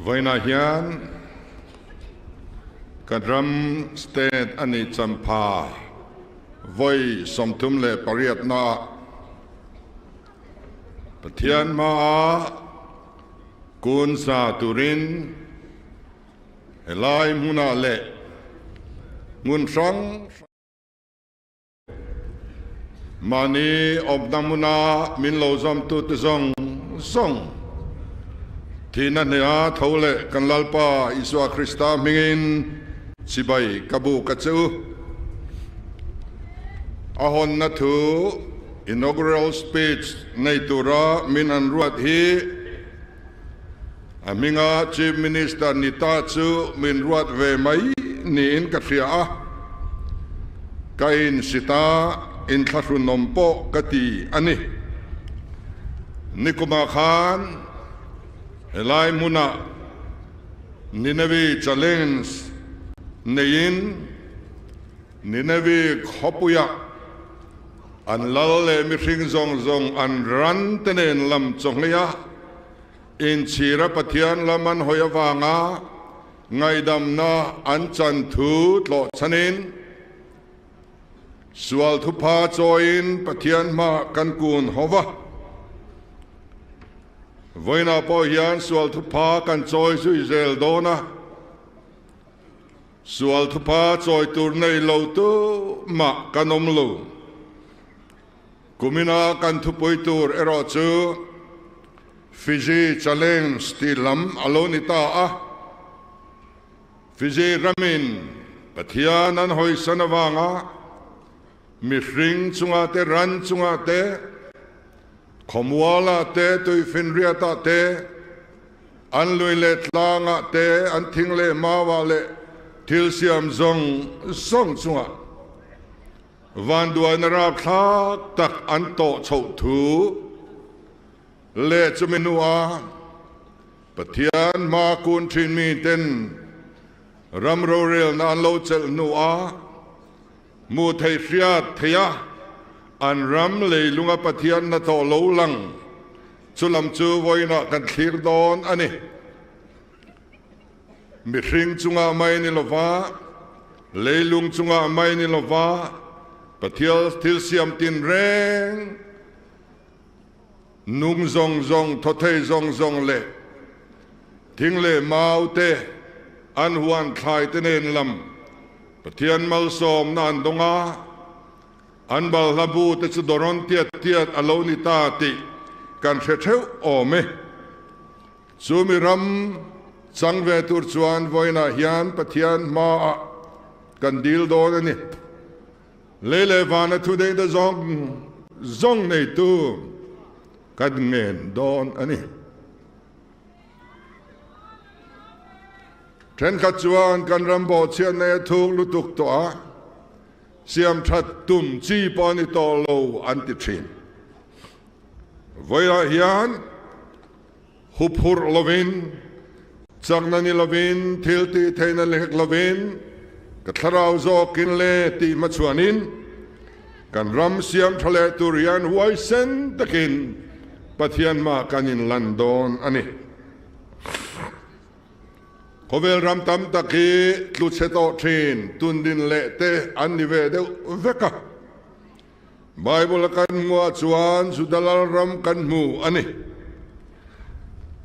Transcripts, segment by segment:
Vaina hian kadram state ani champa voi somthum le pariat na pathian ma kun sa turin helai muna le ngun sang mani obdamuna min lo zam tu te zong song Tina nea thole kan lalpa Iswa Krista mingin sibai kabu kachu ahon na thu inaugural speech nei tura min an ruat hi aminga chief minister nita chu min ruat ve mai ni in kathria a kain sita in thru nompo kati ani nikuma khan Helai muna Ninavi challenge nein Ninavi khopuya an lalle mi ring zong zong an ran tenen lam chongya in chira pathian laman hoyawanga ngaidam na an chan thu tlo chanin sual thu pha join pathian ma kan kun hova Voina po hian sual thupa kan choi su Israel dona sual thupa choi tur nei lo tu ma kanom lo kumina kan thupoi tur ero chu Fiji challenge ti lam alonita a Fiji ramin pathian an hoi sanawanga mi ring chunga te ran chunga te Khomwala te tui finriata te an lui le tlanga te an thing le mawa le thil siam zong song chunga van duan ra thak tak an to chho thu le chuminua pathian ma kun thin mi ten ram ro rel na lo chel nuwa mu thei riat theya an ram le lunga pathian na to lo lang chulam chu voina kan thlir don ani mi ring chunga mai ni lova le lung chunga mai ni lova pathial thil siam tin reng nung zong zong thothei zong zong le thing le mau te an huan khai te nen lam pathian mal som nan donga an bal labu te chu doron tiat aloni ta ti kan theu ome chumi ram changve tur chuan voina hian pathian ma kan dil don ani lele vana thu de da zong nei tu kan ngen don ani then kha chuan kan ram bo chian ne thuk lutuk to a siam that tum chi poni to lo anti thin voila hian hupur lovin changnani lovin thilti theina lek lovin katharau zo kinle ti machuanin kan ram siam thale turian waisen takin pathian ma kanin landon ani Kovel ram tam taki tlucheto thin tundin le te annive de veka Bible kan mua chuan sudalal ram kan mu ani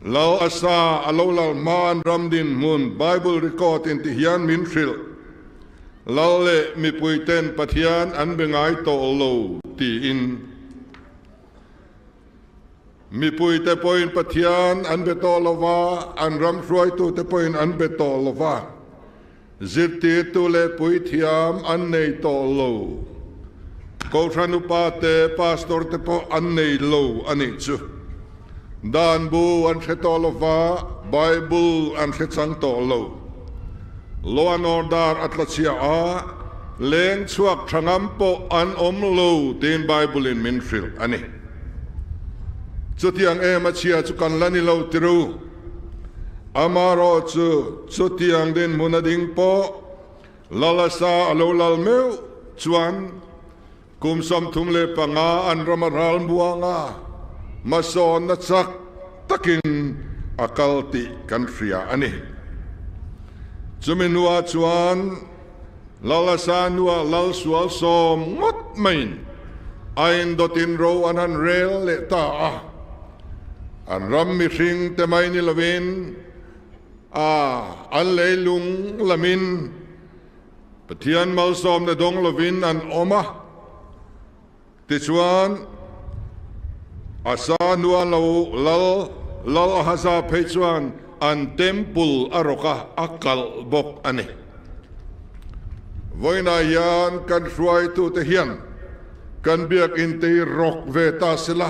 Lau asa alolal man ram din mun Bible record in ti hian min thil Lau le mi puiten pathian an bengai to lo ti in Mi pui te poin pathian an betolova an ram ruai tu te poin an betolova zirti tu le pui thiam an nei to lo ko thanu pa te pastor te po an nei lo ani chu dan bu an tolova bible an chang to lo lo an order atlachia a leng chuak thangam po an om lo tin bible in minfil ani Chutiang machia chukan lani lo tiru amaro chutiang din munading po lalasa alolal meu chuan kum som thumle panga an ramaral buanga mason na chak takin akal ti kan fria ani chuminua chuan lalasa nuwa lal sual som ngot main ain dotin ro anan rel le ta an ram mi hring te mai ni lovin an leilung lamin pathian mal som na dong lovin an oma ti chuan asa nuwa lal haza pe chuan an temple aroka akal bok ani voina yan kan hruai tu te hian kan biak in te rok ve ta sila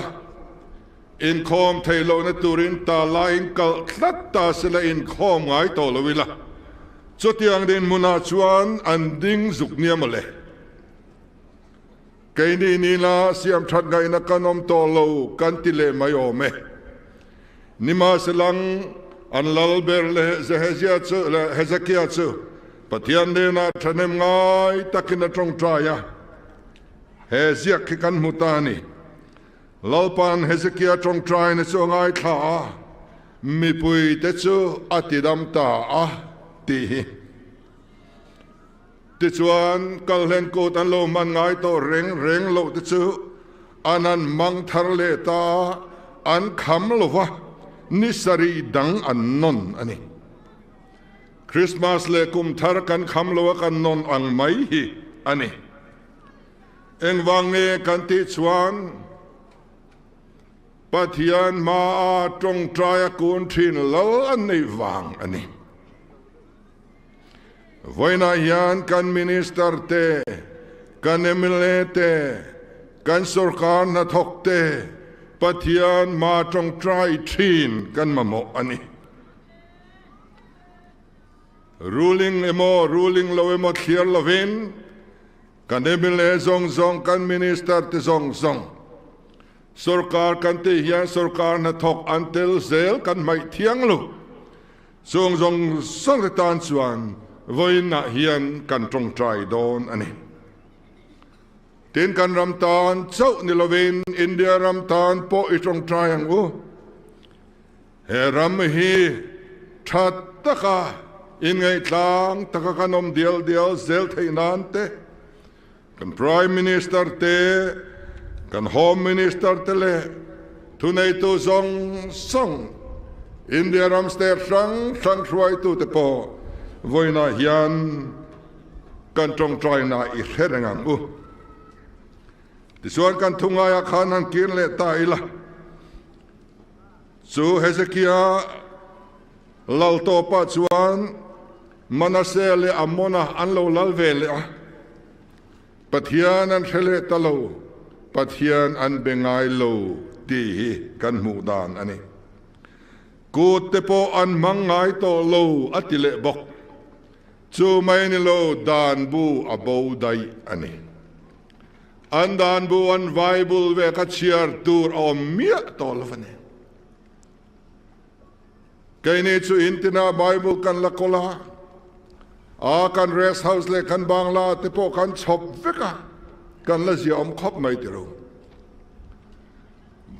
in khom thailo na turin ta la in kal thlat ta sila in khom ngai to lovila chutiang din muna chuan an ding zuk niamale kaini ni la siam that ngai na kanom to lo kan ti le mai ome nima selang an lal ber le zehezia chu le hezekia chu pathian de na thanem ngai takina trong traya hezia kikan mutani lalpan hezekia trong trai na chu ngai tha mi pui te chu atidam ta ti ti chuan kalhen ko tan lo man ngai to reng lo te chu anan mang thar le ta an kham lo wa nisari dang an non ani Christmas le kum thar kan kham lo kan non ang mai hi ani eng wang ne kan ti chuan pathian ma trong trai kun thin lo an nei wang ani voina yan kan minister te kan MLA te kan sorkar na thok te pathian ma trong trai thin kan mamo ani ruling lo emo clear lovin kan MLA zong kan minister te zong sorkar kan te hian sorkar na thok antel zel kan mai thiang lu zong sang tan chuan voina hian kan trong trai don ani tin kan ram tan chau ni lovin India ram tan po I trong trai ang u he ram hi that taka in ngai tlang taka kanom dial zel theinan te kan prime minister te kan home minister te le tunai tu zong song India ram ster sang hruai tu te po voina hian kan trong trai na I herengang u ti chuan kan thungaya khan an kin le ta ila chu hezekia lal to pa chuan manase le amona an lo lal ve le pathian an khele ta lo pathian an bengai lo ti kan mu dan ani ku te po an mangai to lo atile bok chu mai ni lo dan bu abo dai ani an dan bu an bible ve ka chiar tur om mia to lovane kaini chu intina bible kan la kola kan rest house le kan bangla te po kan chop veka kan la ziom khop mai ti ro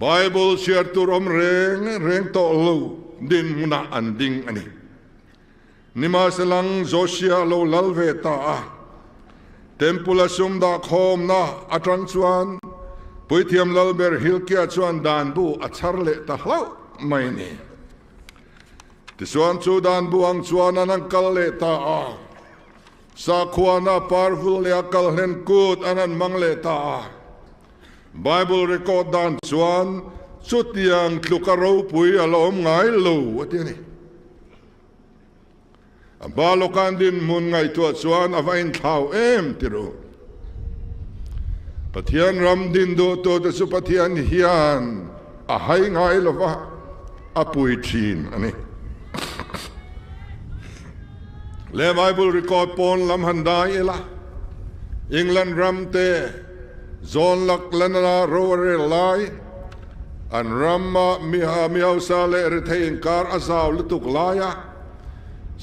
bible chiar tur om reng to lo din muna an ding ani nima selang Joshua lo lalve ta tempula sumda khom na atang chuan puithiam lalber hilkia chuan dan bu acharle ta hlau mai ni ti chuan chu dan bu ang chuan anang kal le ta sa khuana powerful le akal hen kut anan mang le ta bible record dan chuan chutiang tlukaro pui alom ngai lo atiani balokan din mun ngai tu chuan avain thau em tiro pathian ram din do to te su pathian hian a hai ngai lova apui thin ani le bible record pon lam handai ela England ram te zon lak lanana rowere lai an ramma mi sale retain kar azaw lutuk laya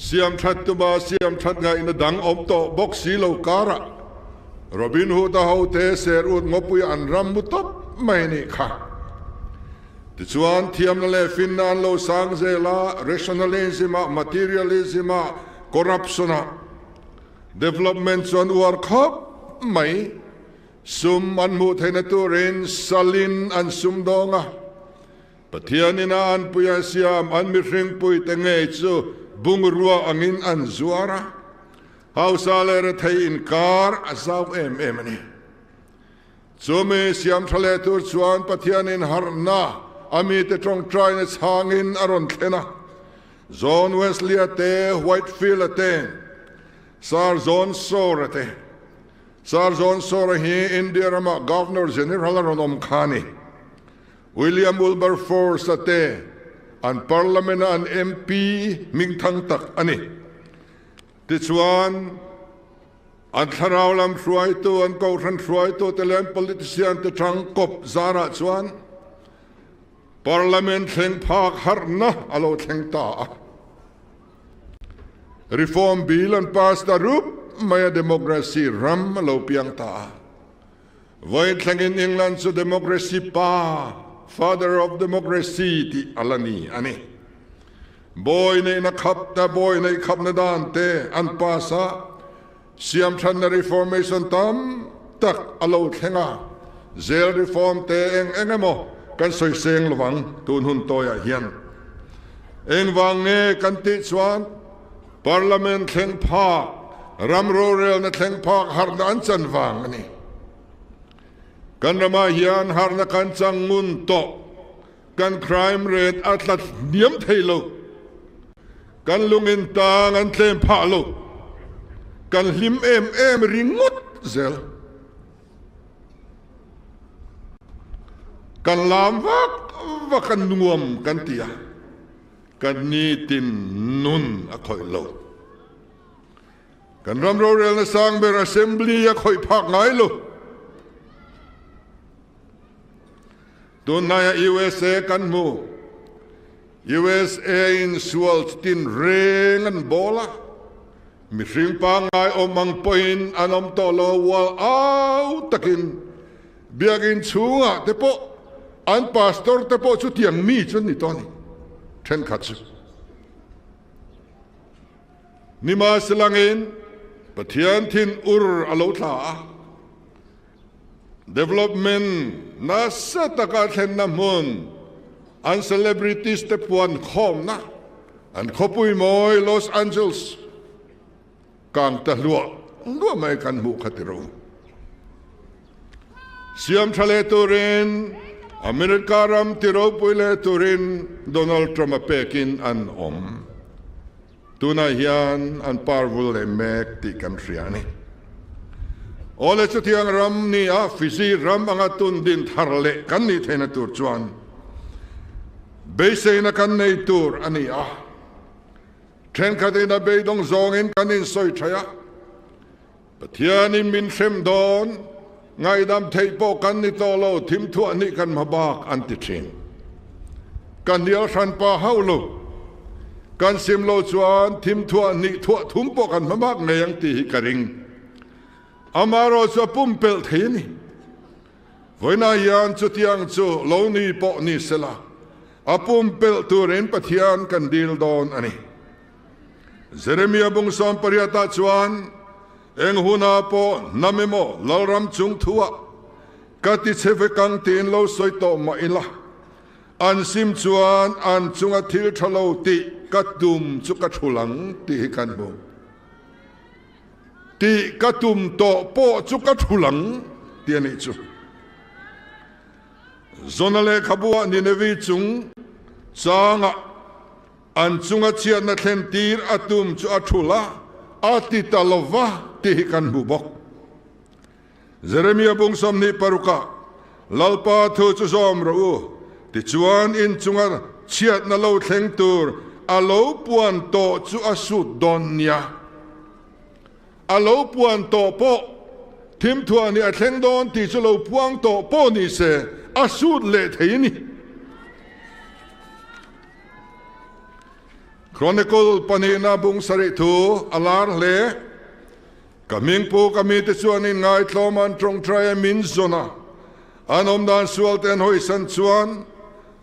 siam that tu ba siam that ngai na dang om to box silo kara Robin Hood ho te ser ut ngopui an ram mutop mai ni kha Tichuan thiam na le finnan lo sang zela rationalism materialism corruption development chuan war khop mai sum an mu theina turin salin an sum donga pathianina an puya siam an mi hring pui tenge chu bungrua angin an zuara hausale re thei in kar asaw em ani chume siam thale tur chuan pathianin harna ami te trong try na hangin aron thena zone wesley ate whitefield ate sar zone sorate sar zone sor hi india rama governor general aron khani William Wilberforce ate an parliament an MP mingthang tak ani tichuan an tharawlam thruai tu an ko ran thruai tu telem politician te thang kop zara chuan parliament theng phak harna alo theng ta reform bill an pass the rup maya democracy ram alo piang ta voi theng in England so democracy pa father of democracy ti alani ani boy nei na khap ta boy nei khap na dan te an pasa siam than na reformation tam tak alo thenga zel reform te engemo kan soi seng lawang tun hun toya hian eng wang nge kan ti chuan parliament thleng pha ramro rel na thleng pha har na an chan wang ani kan rama hian har na kan chang mun to kan crime rate atlat niam thailo kan lungin tang an thlem pha lo kan hlim em ringot zel kan lam vak kan nuam kan tia kan ni tin nun a khoi lo kan ramro rel na sang ber assembly a khoi phak ngai lo Tunaya USA kan mu USA in sual tin ring an bola mi ring pa ngai omang point anom tolo wal au takin biagin chunga tepo an pastor tepo chu tiang mi chun ni toni then khachu ni ma selangin pathian thin ur alo tha development na sa takathen na mun an celebrities te puan khom na an khopui moi Los Angeles kang ta lua mai kan mu khatiro siam thale turin America ram tiro puile turin Donald Trump pekin an tuna hian an parvul le mek ti kamtriani ole chu tiang ram ni a fisi ram anga tun din tharle kan ni thena tur chuan beise na kan nei tur ani a thren khatina be dong zong in kan in soi thaya pathian in min sem don ngai dam thei po kan ni tolo thim thu ani kan mabak an ti thin kan dial san pa haulo kan sim lo chuan thim thu ani thu thum po kan mabak ngeyang ti karing amaro so pumpel thini voina yan chu tiang chu lo ni po ni sela apumpel turin pathian kan dil don ani Jeremia bung som pariata chuan eng huna po namemo lalram chung thua kati cheve kang tin lo soito ma ila an sim chuan an chunga thil thalo ti katum chu ka thulang ti kan bo ti katum to po chu ka thulang ti ani chu zonale khabua ni nevi chung changa an chunga chian na thlen tir atum chu athula ati talova ti kan bubok Jeremia bung som ni paruka lalpa thu chu zom ro ti chuan in chunga chiat na lo thleng tur alo puan to chu asut donya alo puan to po thim thua ni a thleng don ti chu lo puang to po ni se asut le theini Chronicle panina bung sari thu alar le kaming po kami te chuan in ngai tloman trong try min zona anom dan sual ten hoi san chuan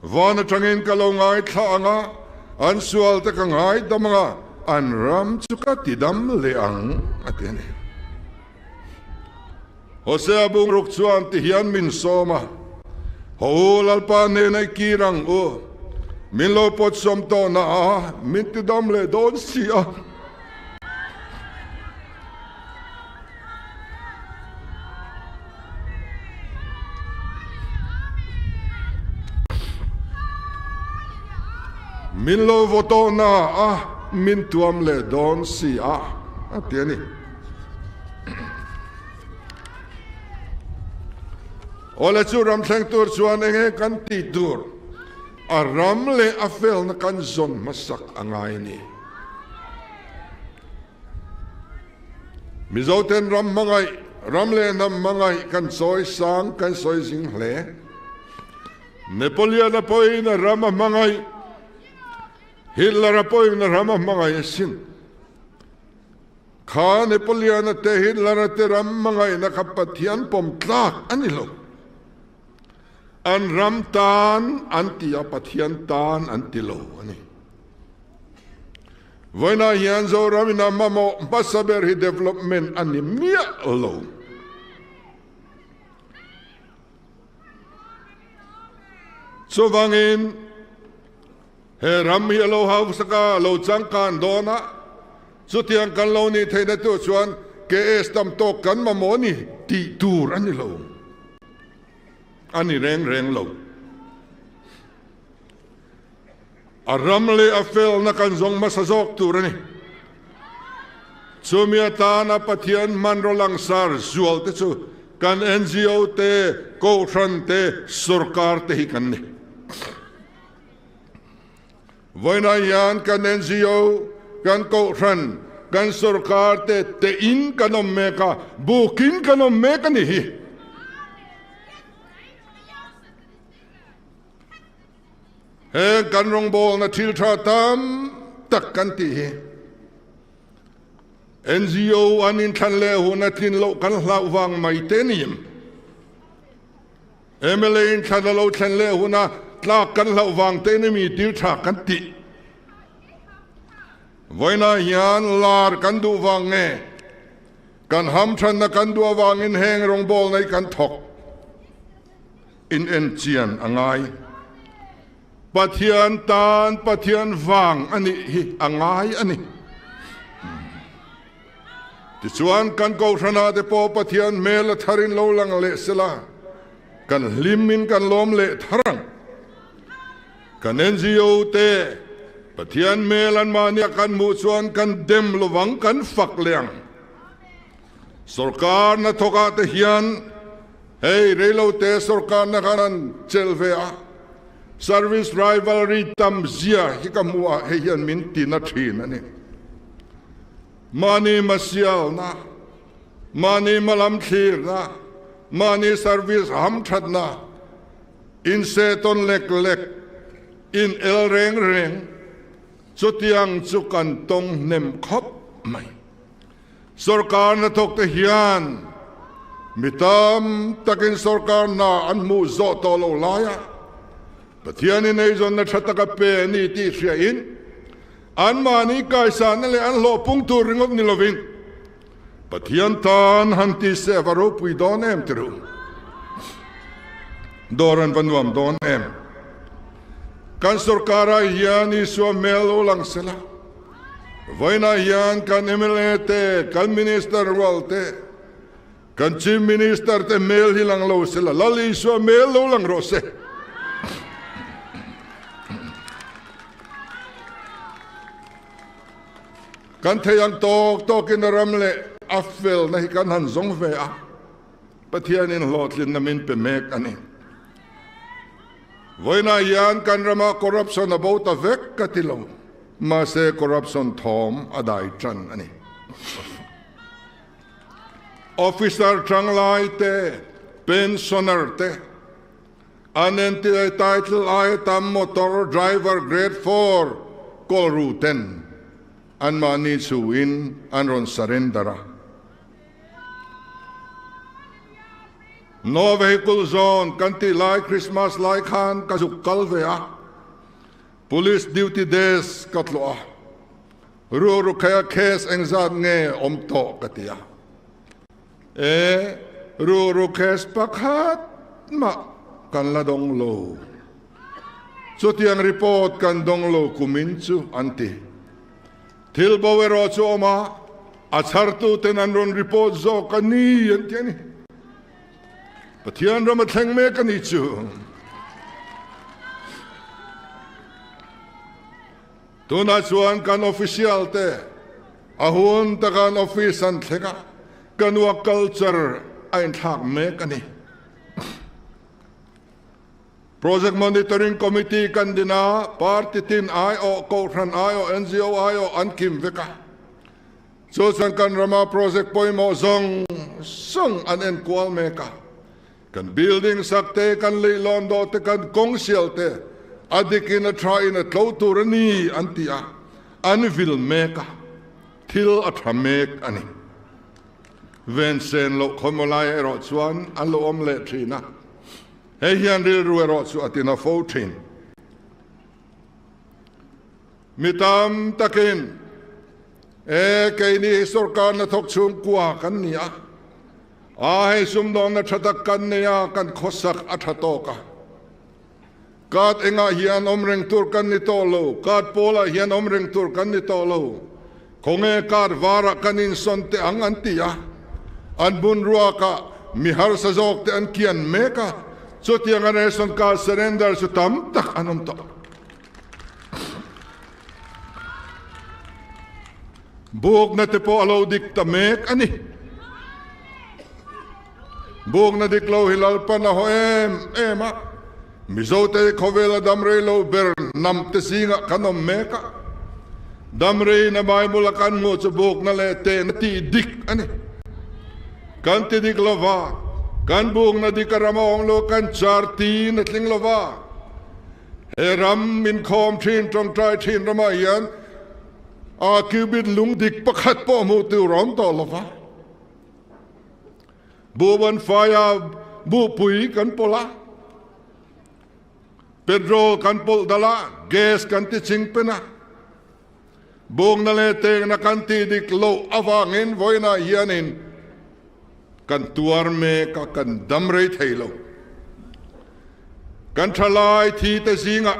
Vana trangin kalongai thaanga an sual te kangai damanga an ram chuka tidam leang atene. Hosea bung rukchuan tihian min soma. Ho lalpa nenai kirang o. Min lo pot som to na min tidam le don sia. Min lo voto na min tuam le don si atiani. Ole chu ram thleng tur chuan enge kan ti tur a ram le a fel na kan zon masak angai ni. Mizoten ram mangai ram le nam mangai kan soi sang kan soi sing hle. Nepolia na poi na ram mangai Hitler apoy na ramah mga yasin. Ka Nepolia na te Hitler te ram mga nakapatian pomtlak anilo. An ramtan anti apatian tan antilo ani. Voina hianzo ramina mamo masaber hi development ani mia lo. So vangin he ram hi lo hau saka lo chang kan dona sutiang kan lo ni theina tu chuan ke estam to kan mamoni ti tur ani lo ani reng lo a ram le a fel na kan zong masazok tur ani chumia ta na pathian manro langsar zual te chu kan NGO te ko than te sorkar te hi kan ni Voina yan kan NGO, kan Kotran, kan Sorkar te in kanom meka, bukin kanom meka nihi. He kan rongbol na tiltra tam tak kan tihi. NGO anin tanleho na tinlo kan hlawang may teniyem. MLA in tanlo tanleho na tla kan lau wang te ne mi til tha kan ti voina yan lar kan du wang nge kan ham than na kan du wang in heng rong bol nei kan thok in en chian angai pathian tan pathian wang ani hi angai ani ti chuan kan ko thana de po pathian mel tharin lo lang le sela kan limin kan lom le tharang kan NGO te pathian melan mania kan mu chuan kan dem lowang kan fak leang sorkar na thoka te hian hey relo te sorkar na kanan chelvea service rivalry tam zia hikamua he hian min tina thin ani mani masial na mani malam thir na mani service ham that na in seton lek in el reng sutiang chukan tong nem khop mai sorkar na thok te hian mitam takin sorkar na an mu zo to lo laya pathian in ezon na thataka pe ni ti sia in an mani kai san le an lo pung tu ringok ni lovin pathian tan hanti se varo pui don em tru doran vanwam don em kan sorkara hian iswa melo lang sila voina hian kan MLA te kan minister wal te kan chief minister te mel hilang lo sila lali iswa melo lang rose kan theyang tok in ramle afel na hikan han zong ve pathian in lotlin na min pe mek ani voina yan kan rama corruption about a vek katilo ma se corruption thom adai chan ani officer changlai te pensioner te anenti title ay tam motor driver grade 4 call routen an mani suwin an ron sarendara no vehicle zone kanti lai Christmas lai khan kasuk kalvea police duty days katloa ru kaya case engzat nge omto katia ru case pakhat ma kan la dong lo so tiang report kan dong lo kumin chu anti thil bawero chu oma achartu tenanron report zo kani antiani pathian ram thleng me kani chu tuna chuan kan official te ahun ta kan office an thlenga kanwa culture ain thak me kani project monitoring committee kan dina party tin io kotran io NGO io ankim veka so san kan rama project poimo zong song an en kwal meka kan building sakte kan leilon do te kan kongsial te adikin a try in a tauturani antia anvil meka til athamek ani vensen lo khomolai ero chuan an lo om le thina he hian ril ruero chu atina 14 mitam takin kaini sorkar na thok chum kwa kan nia he sumdon na thatak kan nia kan khosak athatoka kat enga hian omreng tur kan ni tolo kat pola hian omreng tur kan ni tolo konge kar wara kanin sonte ang antia an bun ruaka mihar sajok te an kian meka so tiang aneson ka surrender su tam tak anom to buk na te po alo dik tamek ani buk na diklo hilal pa na ho ema mizote kovela damre lo ber nam te singa kanom meka damre na mai mulakan mo sa buk na le te na ti dik ani kan ti dik lova kan buong na di karamong lo kan charti na tling lova ram min khom thin trong trai thin rama yan a kibit lung dik pakhat po mu tu rom to lova bu ban fire bu pui kan pola petrol kan pol dala gas kan ti ching pena buong na le te na kan ti dik lo awangin voina yanin kan tuar me ka kan damrei thailo kan thalai thi te singa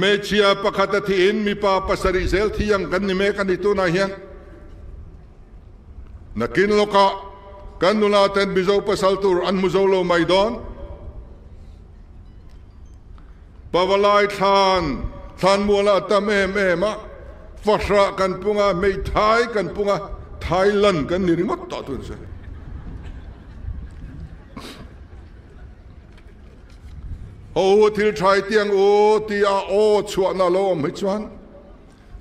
me chia pakhata thi in mi pa pasari zel thi yang kan ni me kan itu na hian nakin loka kan nula ten bizo pasal tur an muzolo maidon pawalai than mula tam ema fasra kan punga me thai kan punga Thailand kan ni ringot to tun se o til thai tiang o ti a o chua na lo mai chuan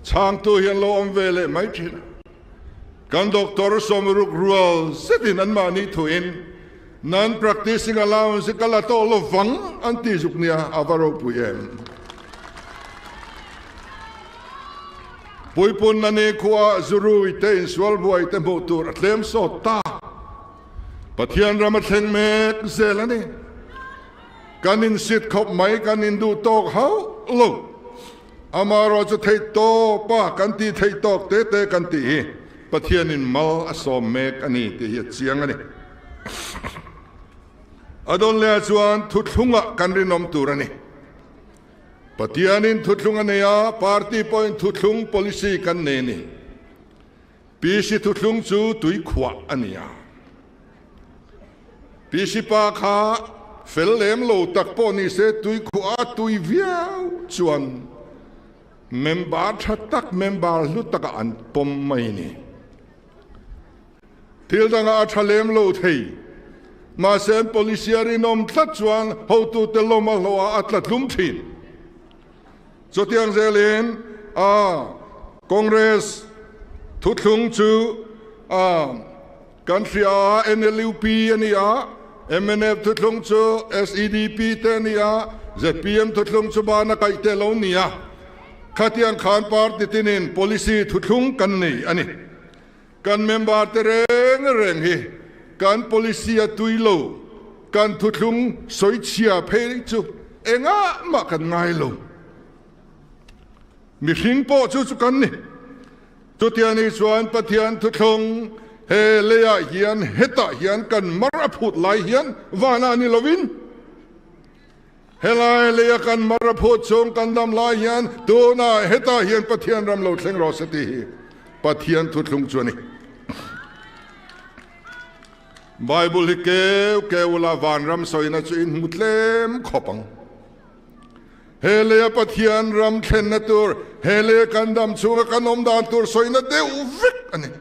chang tu hian lo om vele mai thin kan doctor somruk rual setin an mani thuin non practicing allowance kala to lo wang anti zuknia avaro puyen Puipun na ni kuwa zuru ite in swal buhay ite motor at lem so ta. Pathian ramateng me zelani. Kanin sit kop mai kanin du tok hau lo. Amaro jo thei to pa kanti thei tok te te kanti. Pathian in mal asom mek ani te hi chiang ani. Adon le chuan thuthunga kanrinom turani. Pathianin thutlung anaya party point thutlung policy kan neni pisi thutlung chu tui khwa ania pisi pa kha fellem lo tak po ni se tui khwa tui viau chuan member thatak member lu tak an pom mai ni til danga athalem lo thei ma sem policiari nom thlat chuan ho tu te loma lo atlat lum thin so tiang zelin Congress thutlung chu country NLUP ania MNF thutlung chu SEDP te nia ZPM thutlung chu ba na kai te lo nia khatiang khan party tinin policy thutlung kan nei ani kan member te reng hi การ policy ตุยโลการทุลุงสวยเชียเพลิจุเองอ่ะมากันง่ายโลมีหิงโปจุจุกันนี่จุดที่นี่ส่วนปฏิญาณทุลุงเฮเลียเฮียนเฮตาเฮียนกันมารพูดไหลเฮียนวานานิลวินเฮลายเลียกันมารพูดชงกันดำไหลเฮียนตัวน่าเฮตาเฮียนปฏิญาณรำโลดเสียงรอสติปฏิญาณทุลุงจวนนี่ไบเบิลเกวลาวานรำสอยนัดอินมุดเล่มขบังเฮเลียปฏิญาณรำเข็นนัดตัวเฮเลียกันดำชูกันอมดานตัวสอยนัดเดววิกอันนี้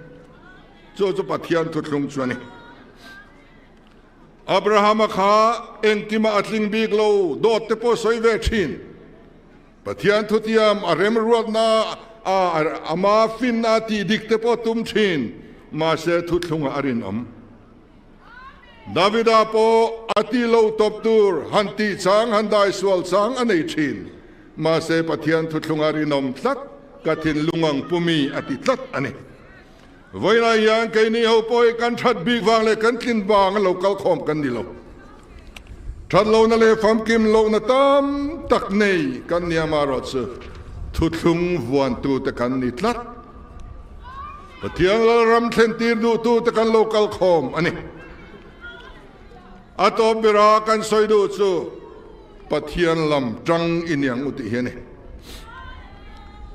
จู่ปฏิญาณทุลุงจวนนี่อับราฮัมข้าเอ็งกิมาอัดลิงบีกโลโดดเตปสอยเวชินปฏิญาณทุติยามอาเรมรวดนาอามาฟินนาทีดิกเตปตุมชินมาเสทุลุงอารินอมดาวิดาโปอติโลตบตูร์ฮันติสังฮันไดสวลสังอันเอชินมาเสปฏิญาณทุลุงอารินอมทัดกัทินลุงังปุมีอติทัดอันนี้วันนี้ยังแค่นี้เขาปล่อยกันทัดบีกวางเลยกันกินบางเราเกาขอมกันดีเราทัดเรานั่นเลยฟังกิมเราหน้าตามตักเนยกันเนี่ยมารอดสือทุลุงวันตูตะกันนิทัดปฏิญาณเรารำเส้นตีดูตูตะกันเราเกาขอมอันนี้อัตบรากันสอยดูสูปฏิญาณลำจังอินยังอุติเฮนี่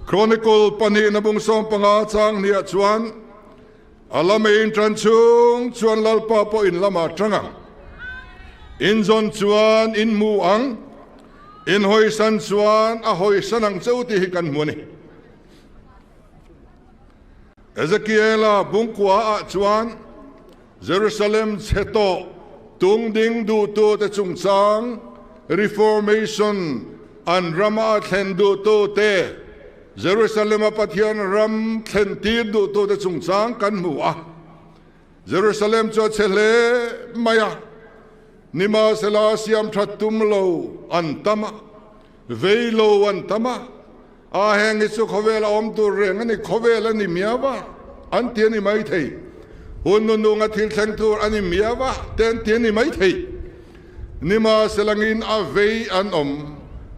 โครนิคอลปนีนบุงสมปังอาจังเนียจวนอาลามีอินทรันชุงจวนลลปาปอินลามาจังอินจอนจวนอินมูอังอินหอยสันจวนอาหอยสันังเจ้าที่ฮิกันมัวนี่เอเซเคียลาบุงกัวอาจวนเยรูซาเล็มเซโตตุงดิงดูตัวแต่จุงสัง Reformation อันรามาเทนดูตัวเตเยรูซาเล็มปฏิญาณรำเทนตีดูตัวแต่จุงสังกันมัวเยรูซาเล็มจอเชเลมายานิมาเซลาสยามทัดตุมโลอันตมะเวโลอันตมะอาแหงอิสุขเวลาอมตัวเรงอันนี้ขเวลานี่มีอะไรอันเทียนี่ไม่เทหุ่นนุ่งอาทิตย์แสงตัวอันนี้มีอะไรเต็นเทียนี่ไม่เทนิมาเซลังอินอาเวอันอม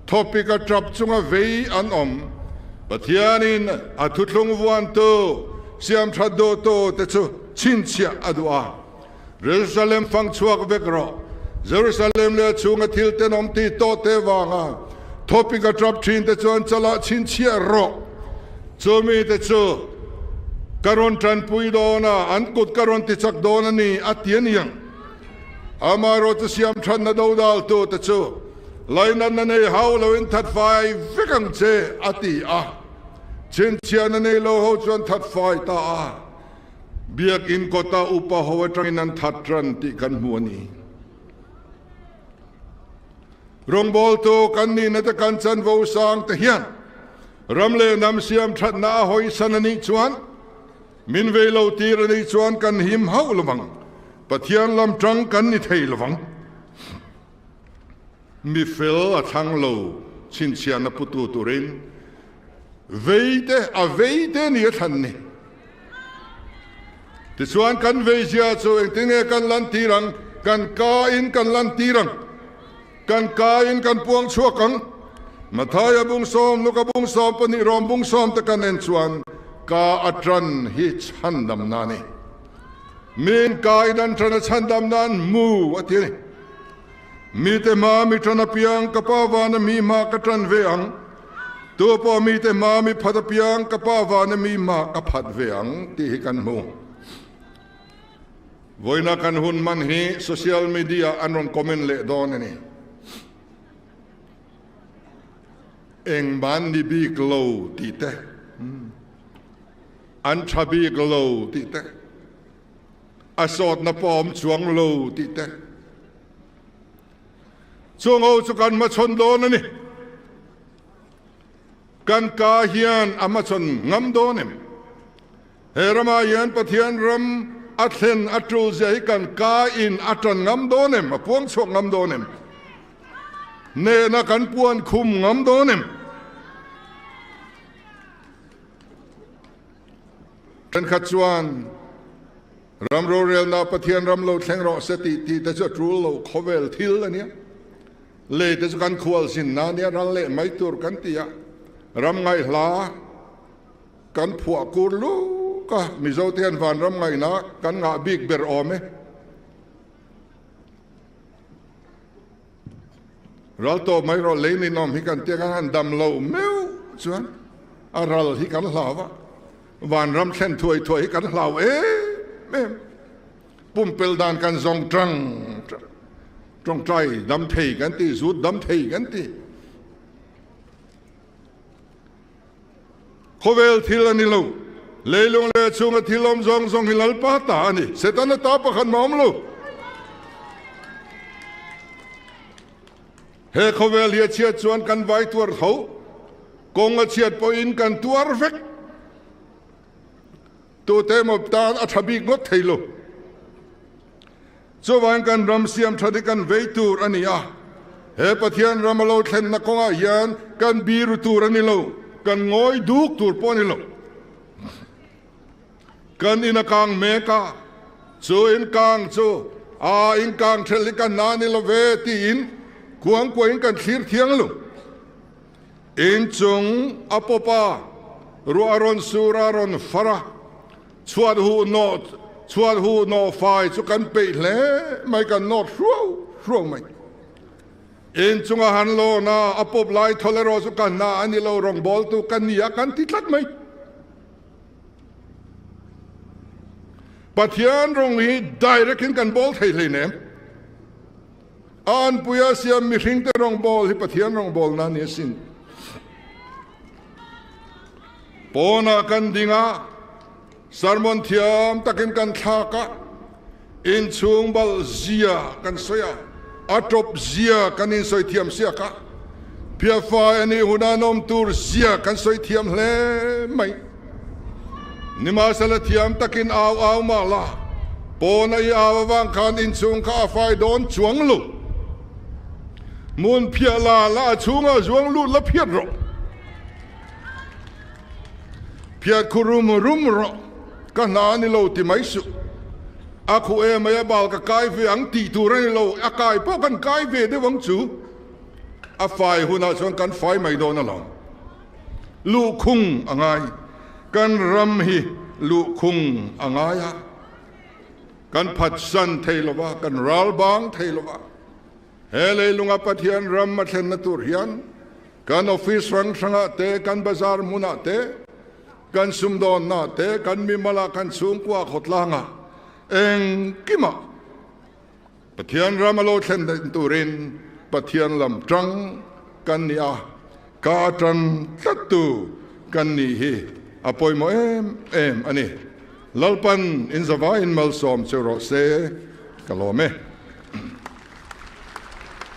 ทอปิกาจับจุงอาเวอันอมปฏิญาณินอาทุลงวันโตสยามทัดโดโตเตจูชินเชียอดัวเยรูซาเล็มฟังชัวกเวกรอเยรูซาเล็มเลจุงอาทิตย์เตนอมตีโตเตวางาทอปิกาจับชินเตจูอันจละชินเชียรอจูมีเตจูการอนทันปุยโดนาอันกุดการอนติจักโดนานี่อัตยันยังอามารถสยามทันนาดาวดาลตัวเตจูไลนันนันเอฮาวลวินทัดไฟวิกังเจอติอาเช่นเชียนันเอโลฮาวจวนทัดไฟตาเบียกอินกตาอุปหวตรังนันทัดรันติกันมัวนีรองบอลโตกันนี่นัตกันจันวาวสังเทียนรำเลนำเสียมทัดนาหอยสันนิจวนมินเวลาตีรนิจวนกันหิมฮาวลวังปฏิญาณลำจังกันนิเทลวังมีเฟลทังโลชินเชียนปุตุตุรินเวเดนี่ทันนี่ที่ส่วนกันเวเชียส่วนที่เนี่ยกันลันตีรังกันกาอินกันลันตีรังกันกาอินกันพวงชัวกังมาทายบุงสอมลูกบุงสอมปนิรอมบุงสอมตะกันเอ็นส่วนกาอัตรันฮิชันดำนานี่มีนกาอินันทรนชันดำนานมูอตินี่มีแต่มามีทรนเปียงกป้าวานมีมากตรันเวียงตัวพอมีแต่มามีพัดเปียงกป้าวานมีมากพัดเวียงที่กันมูวันนักันหุ่นมันฮีโซเชียลมีเดียอันรอนคอมเมนต์เละดอนนี่เอ็งบ้านดีบีกโลตีเตอันชาบีกโลตีเตอาสอดนปอมช่วงโลตีเตช่วงเอาสุกันมาชนโดนนี่กันกาเฮียนอามาชนงำโดนเฮรมาเฮียนปะเทียนรำอัดเซนอัดรูเสียกันกาอินอัดจันงำโดนมาพวงชกงำโดนเนนักันปวนคุมงำโดนเป็นขัดชวน รำโรเรียลนาปะเทียนรำโลแทงรอสติที่แต่จะรู้โลขเวลทิลอันเนี้ยเล่แต่จะกันควลสินนาเนี่ยรันเล่ไม่ตัวกันตีอะรำไงลากันผัวกูรู้ก็มิโซเทียนฟันรำไงนะกันงาบิกเบอร์ออมเราโตไม่เราเล่นน้องฮิกันเตียกันดำโลเมวส่วนอะไรฮิกันลาวะวันรำเช่นถวยฮิกันลาวแม่ปุ่มเปิลดานกันทรงตรงใจดำเทกันตีสุดดำเทกันตีขเวลทิลนิลูเลยลงเลยช่วงทิลมทรงหิลัลปาตานี่เสตันตาปะขันมอมลูเฮขเวลเฮียเชียดชวนกันไว้ตัวเขากงเชียดปอินกันตัวเฟกตัวเตมบตาอัฐบิกงดเทโลจวันกันรำเสียมทดิกันเวตูรันยาเฮปะเทียนรำมาโลเทนนักกงอายันกันบีรุตูรันิโลกันงอยดูกตูปอนิโลกันอินกังเมกาโจอินกังโจอินกังเทลิกันนานิโลเวตีอินกวางกวางกันทีร์เทียงโลอินจงอปปารัวรอนสุรารอนฟระชวดหูโนไฟจุกันเปย์เลยไม่กันนอดรัวไม่อินจงหันโลนาอปปไลทอเลโรสุกันนาอันนี้เรารองบอลตุกันนี่กันติดลัดไหมปัทยานรงนี้ได้เรื่องกันบอลไทยเลยเนี่ยอันปุยาเสียมีริงแต่รองบอลที่ปัทยานรองบอลนั่นเนี่ยสินปอนากันดิงาสารมนเทียมตะกินกันทากะอินชุงบอลเสียกันเสียอัตบเสียกันอินสอยเทียมเสียกะเพียฟ้าอันนี้หุ่นนมตูร์เสียกันสอยเทียมเลยไม่นิมาสละเทียมตะกินเอามาละปอนไอเอาวังคันอินชุงข้าไฟโดนจวงลุมุนเพียลาละชุงอ่ะจวงลุละเพียรอเพียคุรุมรอก็นานี่เราที่ไม่สุอาคูไม่บาลกับกายเวียงตีตัวนี่เราอากายพวกกันกายเวียได้หวังจูอาไฟหุ่นอาชวนกันไฟไม่โดนนั่นหรอลูกคุงอ่างไงกันรำฮีลูกคุงอ่างไงกันผัดสันเทลวะกันรัลบางเทลวะเฮเลยลุงอปะเทียนรำมาเทนนัตุริยันกันออฟฟิศรังสังเตกันบาซาร์มุนาเตกันสุมดอนนาเตกันมีมาลากันสูงกว่าขดลางกิมาปะเทียนรามาโลเทนตุรินปะเทียนลำจังกันนี่กาจันตัตตุกันนี่ฮีอปอยโมอันนี้ลัลปันอินซาวาอินมัลซอมเซโรเซกะโลเม